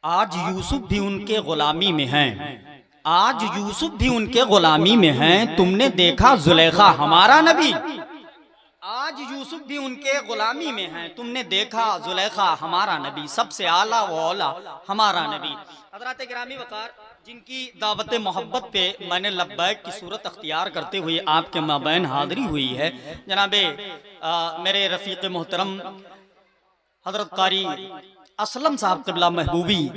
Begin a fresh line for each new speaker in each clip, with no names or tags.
आज यूसुफ भी उनके गुलामी में हैं, आज यूसुफ भी उनके गुलामी में हैं। तुमने देखा जुलेखा हमारा नबी, आज यूसुफ भी उनके गुलामी में हैं। तुमने देखा जुलेखा हमारा नबी, सबसे आला व औला हमारा नबी। हज़रात गिरामी वक़ार, जिनकी दावत मोहब्बत पे मैंने लब्बैक की सूरत अख्तियार करते हुए आपके माबैन हाज़री हुई है, जनाबे मेरे रफ़ीक़ मोहतरम हज़रत कारी असलम साहब क़िबला महबूबी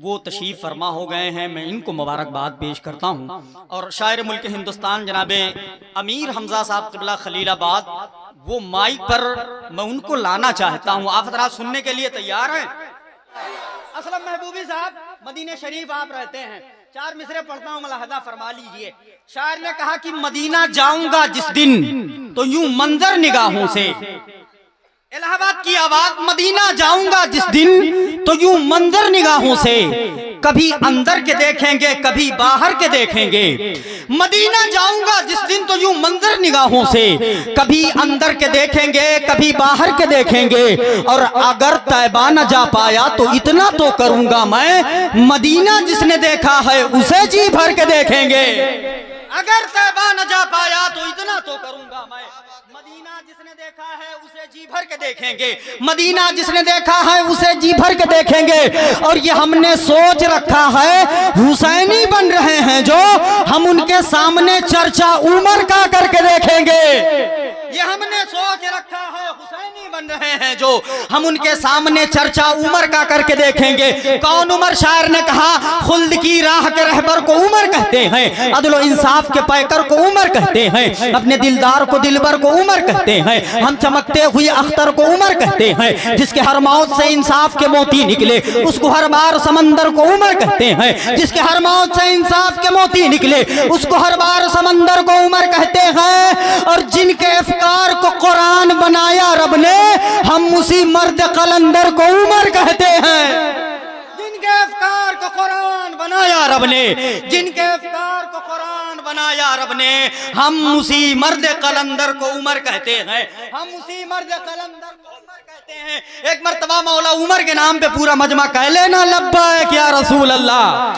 वो तशरीफ़ फरमा हो गए हैं। मैं इनको मुबारकबाद पेश करता हूँ। और शायर मुल्क हिंदुस्तान जनाबे अमीर हमज़ा साहब क़िबला खलीलाबाद, वो माइक पर मैं उनको लाना चाहता हूँ। आप हज़रात सुनने के लिए तैयार हैं? असलम महबूबी साहब, मदीने शरीफ आप रहते हैं, 4 मिसरे पढ़ता हूँ, मुलाहजा फरमा लीजिए। शायर ने कहा कि मदीना जाऊंगा जिस दिन तो यूं मंजर निगाहों से, इलाहाबाद की आवाज, मदीना जाऊंगा जिस दिन तो यूं मंजर निगाहों से, कभी अंदर के देखेंगे कभी बाहर के देखेंगे। मदीना जाऊंगा जिस दिन तो यूं मंजर निगाहों से, कभी अंदर के देखेंगे कभी बाहर के देखेंगे। और अगर तैबा न जा पाया तो इतना तो करूंगा मैं, मदीना जिसने देखा है उसे जी भर के देखेंगे। अगर तैबा न जा पाया तो इतना तो करूंगा मैं, मदीना जिसने देखा है उसे जी भर के देखेंगे। मदीना जिसने देखा है उसे जी भर के देखेंगे। और ये हमने सोच रखा है, हुसैनी बन रहे हैं जो, हम उनके सामने चर्चा उमर का करके देखेंगे। ये हमने सोच रखा है, हुसैनी बन रहे हैं जो, हम उनके सामने चर्चा उमर का करके देखेंगे। कौन उमर? शायर ने कहा खुल्द की राह के रहबर को उमर कहते हैं, अदल इंसाफ के पैकर को उमर कहते हैं, अपने दिलदार को दिलबर को उमर कहते हैं, हम चमकते हुए अख्तर को उमर कहते हैं, जिसके हर मौत से इंसाफ के मोती निकले उसको हर बार समंदर को उमर कहते हैं, जिसके हर मौत से इंसाफ के मोती निकले उसको हर बार समंदर को उमर कहते हैं। और जिनके अफकार को कुरान बनाया रब ने, हम उसी मर्द कलंदर को उमर कहते हैं। जिनके अफकार को कुरान बनाया रब ने, जिनके अफकार को कुरान बनाया रब ने, हम उसी मर्द कलंदर को उमर कहते हैं, हम उसी मर्द कलंदर को उमर कहते हैं। एक मर्तबा मौला उमर के नाम पे पूरा मजमा कह लेना लब्बैक या रसूल अल्लाह।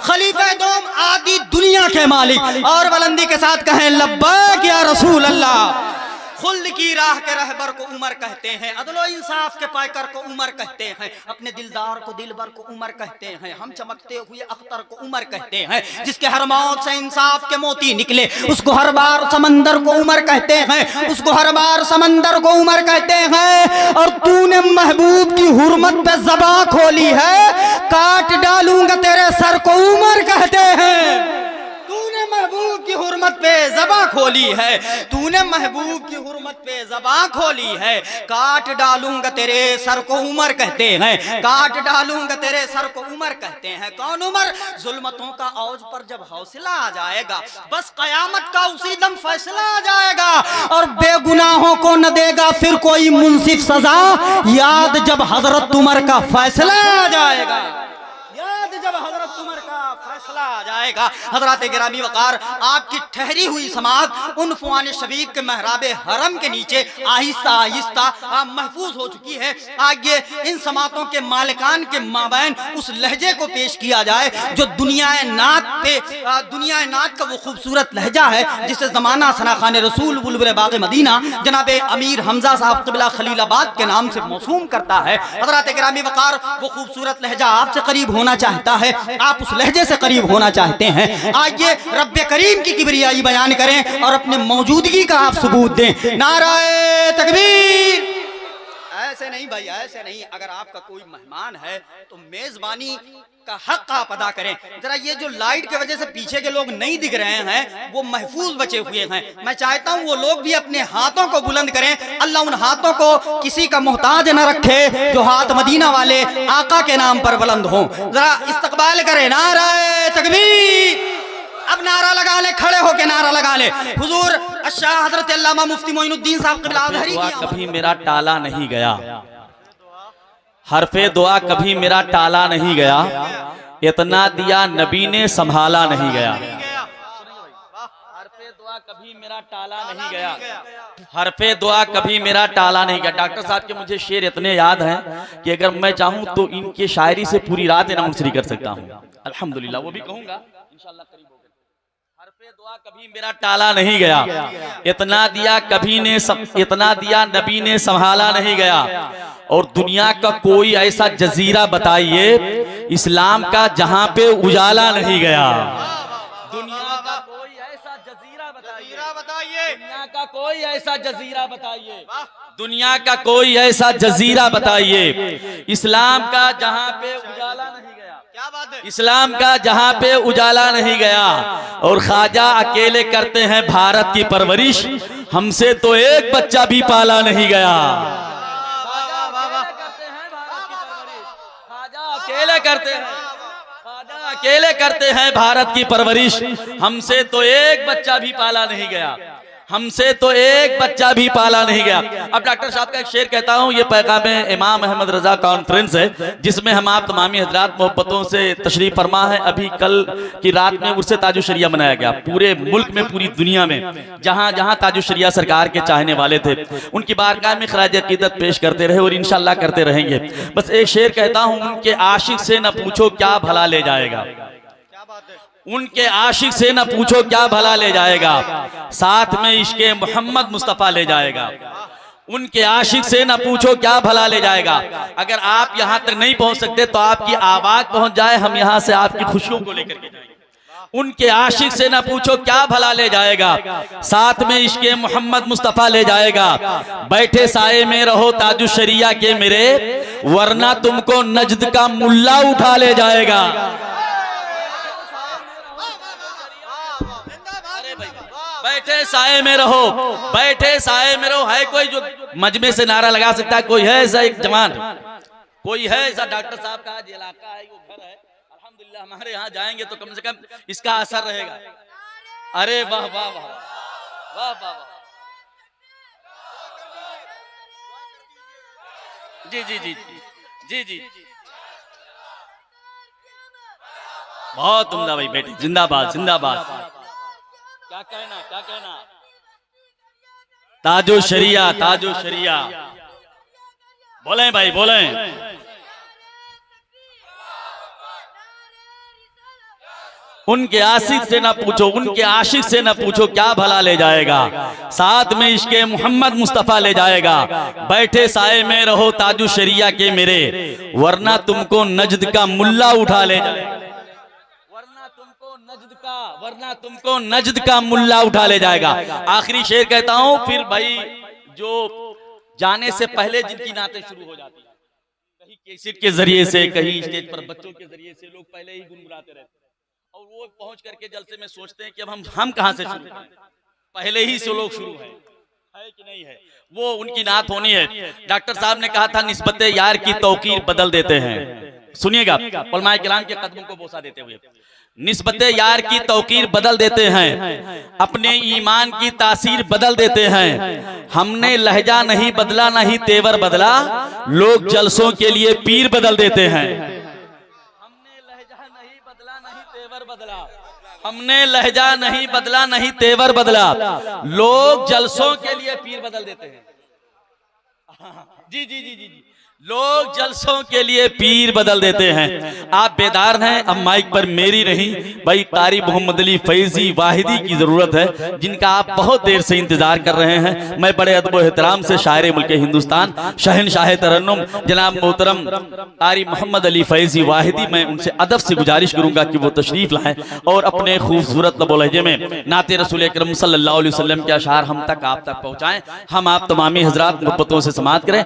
खलीफा दोम आदि दुनिया के मालिक, और बुलंदी के साथ कहें लब्बैक या रसूल अल्लाह। खुल्द की राह के रहबर को उमर कहते हैं, अदलो इंसाफ के पायकर को उमर कहते हैं, अपने दिलदार को दिलबर को उमर कहते हैं, हम चमकते हुए अख्तर को उमर कहते हैं, जिसके हर मौत से इंसाफ के मोती निकले उसको हर बार समंदर को उमर कहते हैं, उसको हर बार समंदर को उमर कहते हैं। और तूने महबूब की हुर्मत पे ज़बां खोली है, काट डालूंगा तेरे सर को उमर कहते हैं। महबूब की हुर्मत पे ज़बां खोली है, तूने महबूब की हुर्मत पे ज़बां खोली है, काट डालूंगा तेरे सर को उमर कहते हैं, काट डालूंगा तेरे सर को उमर कहते हैं। कौन उमर? जुल्मतों का औज पर जब हौसला आ जाएगा, बस कयामत का उसी दम फैसला आ जाएगा, और बेगुनाहों को न देगा फिर कोई मुंसिफ सजा, याद जब हजरत उमर का फैसला आ जाएगा, जब हजरत उमर का फैसला आ जाएगा। हजरात गिरामी वकार, आपकी ठहरी हुई समात उन फुआन शबीब के महराबे हरम के नीचे आहिस्ता आहिस्ता महफूज हो चुकी है। आगे इन समातों के मालिकान के माबैन उस लहजे को पेश किया जाए जो दुनिया नात का वो खूबसूरत लहजा है जिसे जमाना सना खान रसूल बुलबुल बाग मदीना जनाबे अमीर हमजा साहब क़िबला खलीलाबाद के नाम से मौसूम करता है। हजरात गिरामी वकार, वो खूबसूरत लहजा आपसे करीब होना चाहता है, आप उस लहजे से करीब होना चाहते हैं। आइए रब्बे करीम की किबरियाई बयान करें और अपने मौजूदगी का आप सबूत दें। नाराए तकबीर। ऐसे नहीं भाई, ऐसे नहीं। अगर आपका कोई मेहमान है तो मेजबानी का हक आप अदा करें। जरा ये जो लाइट की वजह से पीछे के लोग नहीं दिख रहे हैं वो महफूज बचे हुए हैं, मैं चाहता हूँ वो लोग भी अपने हाथों को बुलंद करें। अल्लाह उन हाथों को किसी का मोहताज न रखे जो हाथ मदीना वाले आका के नाम पर बुलंद हों। जरा इस्तकबाल करें। नाराए तकबीर। अब नारा लगा ले, खड़े होके नारा लगा ले। हुजूर शाह हजरत अल्लामा मुफ्ती मोइनुद्दीन साहब क़िबला अज़हरी की
कभी मेरा टाला नहीं गया, हरफे दुआ कभी मेरा टाला नहीं गया, इतना दिया नबी ने संभाला नहीं गया। हरफे दुआ कभी मेरा मेरा टाला नहीं गया, हरफे दुआ कभी मेरा टाला नहीं गया। डॉक्टर साहब के मुझे शेर इतने याद हैं कि अगर मैं चाहूं तो इनके शायरी से पूरी रात इनाम श्री कर सकता हूं। अल्हम्दुलिल्लाह, वो भी कहूंगा इंशाल्लाह करीब हो गया। हरफे दुआ कभी मेरा टाला नहीं गया, इतना दिया इतना दिया नबी ने संभाला नहीं गया। और दुनिया का कोई ऐसा जजीरा बताइए इस्लाम का जहां पे उजाला नहीं गया। दुनिया का कोई ऐसा जजीरा बताइए, दुनिया का कोई ऐसा जजीरा बताइए, दुनिया का कोई ऐसा जजीरा बताइए इस्लाम का जहां पे उजाला नहीं गया। क्या बात है? इस्लाम का जहां पे उजाला नहीं गया। और ख्वाजा अकेले करते हैं भारत की परवरिश, हमसे तो एक बच्चा भी पाला नहीं गया। अकेले करते हैं भारत की परवरिश, हमसे तो एक बच्चा भी पाला नहीं गया, हमसे तो एक बच्चा भी पाला नहीं गया। अब डॉक्टर साहब का एक शेर कहता हूं, ये पैगाम इमाम अहमद रजा कॉन्फ्रेंस है जिसमें हम आप तमामी हजरात मोहब्बतों से तशरीफ फरमा है। अभी कल की रात में उर्से ताजु शरिया मनाया गया। पूरे मुल्क में, पूरी दुनिया में जहां जहां ताजु शरिया सरकार के चाहने वाले थे उनकी बारगाह में खराज अकीदत पेश करते रहे और इंशाल्लाह करते रहेंगे। बस एक शेर कहता हूं, उनके आशिक से न पूछो क्या भला ले जाएगा, उनके आशिक से न पूछो क्या भला ले जाएगा, साथ में इश्के मोहम्मद मुस्तफा ले जाएगा। उनके आशिक से न पूछो क्या भला ले जाएगा। अगर आप यहाँ तक नहीं पहुँच सकते तो आपकी आवाज पहुँच जाए, हम यहाँ से आपकी खुशियों को लेकर के जाएंगे। उनके आशिक से न पूछो क्या भला ले जाएगा, साथ में इश्के मोहम्मद मुस्तफा ले जाएगा। बैठे साए में रहो ताजु शरिया के मेरे, वरना तुमको नजद का मुल्ला उठा ले जाएगा। बैठे साए में रहो, बैठे साए में रहो। है कोई जो मजमे से नारा लगा सकता है? कोई है ऐसा एक जवान? कोई है ऐसा? डॉक्टर साहब का आज इलाका है, वो घर है, अल्हम्दुलिल्लाह हमारे यहाँ जाएंगे तो कम से कम इसका असर रहेगा। अरे वाह वाह वाह वाह वाह वाह, जी जी जी जी जी, बहुत उम्दा भाई बेटी, जिंदाबाद जिंदाबाद। क्या कहना, क्या कहना? ताजो शरिया, ताजो शरिया, बोलें भाई बोलें। उनके आशिक से ना पूछो, उनके आशिक से ना पूछो क्या भला ले जाएगा, साथ में इश्के मोहम्मद मुस्तफा ले जाएगा। बैठे साए में रहो ताजो शरिया के मेरे, वरना तुमको नजद का मुल्ला उठा ले जाएगा। वरना तुमको नजद का मुल्ला उठा ले जाएगा। आखिरी शेर कहता हूं, फिर भाई जो जाने से पहले जिनकी नातें शुरू हो जाती है, कहीं कैसेट के जरिए से, कहीं स्टेज पर बच्चों के जरिए से, लोग पहले ही गुनगुनाते रहते हैं और वो पहुंच करके जलसे में सोचते हैं कि अब हम कहां से शुरू करें, पहले ही से लोग शुरू है कि नहीं है, वो उनकी नात होनी है। डॉक्टर साहब ने कहा था, निस्बत यार की तौकीर बदल देते हैं। सुनिएगा, उलमाए किराम के कदमों को बोसा देते हुए, निस्बत यार की तौकीर बदल देते हैं, अपने ईमान की तासीर बदल देते हैं। हमने लहजा नहीं बदला, नहीं तेवर बदला, लोग जलसों के लिए पीर बदल देते हैं। हमने लहजा नहीं बदला, नहीं तेवर बदला, हमने लहजा नहीं बदला, नहीं तेवर बदला, लोग जलसों के लिए पीर बदल देते हैं। जी जी जी जी, लोग जलसों के लिए पीर बदल देते हैं। आप बेदार हैं, अब माइक पर मेरी नहीं भाई कारी मोहम्मद अली फैजी वाहिदी की जरूरत है, जिनका आप बहुत देर से इंतजार कर रहे हैं। मैं बड़े अदब एहतराम से शायर मुल्क हिंदुस्तान, शहनशाह तरन्नुम जनाब मोहतरम कारी मोहम्मद अली फैजी वाहिदी, मैं उनसे अदब से गुजारिश करूंगा कि वो तशरीफ लाएं और अपने खूबसूरत लबो लहजे में नाते रसूल अकरम सल्लल्लाहु अलैहि वसल्लम के अशार हम तक, आप तक पहुंचाएं। हम आप तमामी हजरात मोहब्बतों से समाअत करें।